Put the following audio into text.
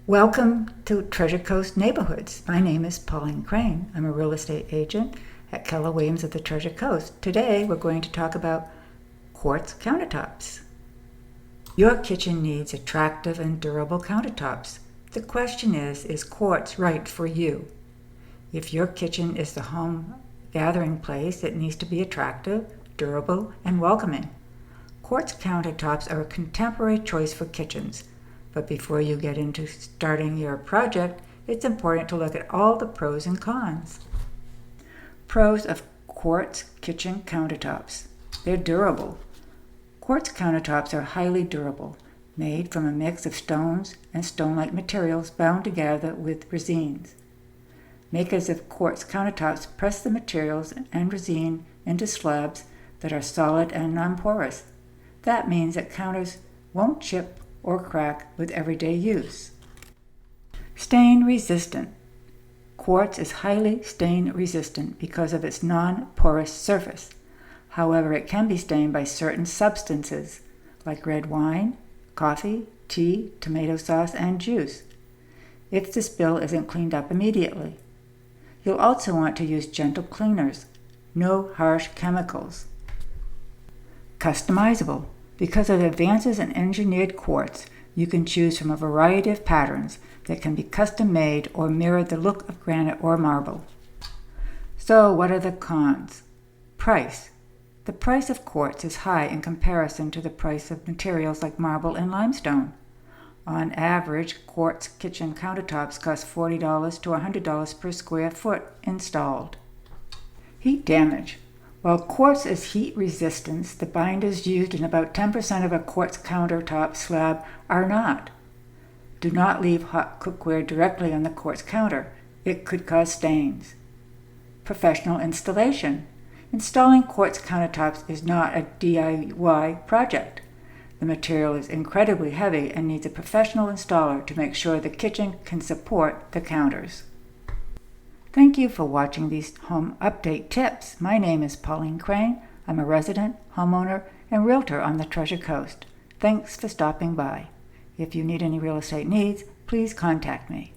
Welcome to Treasure Coast Neighborhoods. My name is Pauline Crain. I'm a real estate agent at Keller Williams of the Treasure Coast. Today we're going to talk about quartz countertops. Your kitchen needs attractive and durable countertops. The question is quartz right for you? If your kitchen is the home gathering place, it needs to be attractive, durable, and welcoming. Quartz countertops are a contemporary choice for kitchens. But before you get into starting your project, it's important to look at all the pros and cons. Pros of quartz kitchen countertops. They're durable. Quartz countertops are highly durable, made from a mix of stones and stone-like materials bound together with resines. Makers of quartz countertops press the materials and resin into slabs that are solid and non-porous. That means that counters won't chip or crack with everyday use. Stain resistant. Quartz is highly stain resistant because of its non-porous surface. However, it can be stained by certain substances like red wine, coffee, tea, tomato sauce, and juice if the spill isn't cleaned up immediately. You'll also want to use gentle cleaners, no harsh chemicals. Customizable. Because of advances in engineered quartz, you can choose from a variety of patterns that can be custom made or mirror the look of granite or marble. So what are the cons? Price. The price of quartz is high in comparison to the price of materials like marble and limestone. On average, quartz kitchen countertops cost $40 to $100 per square foot installed. Heat damage. While quartz is heat resistant, the binders used in about 10% of a quartz countertop slab are not. Do not leave hot cookware directly on the quartz counter. It could cause stains. Professional installation. Installing quartz countertops is not a DIY project. The material is incredibly heavy and needs a professional installer to make sure the kitchen can support the counters. Thank you for watching these home update tips. My name is Pauline Crain. I'm a resident, homeowner, and realtor on the Treasure Coast. Thanks for stopping by. If you need any real estate needs, please contact me.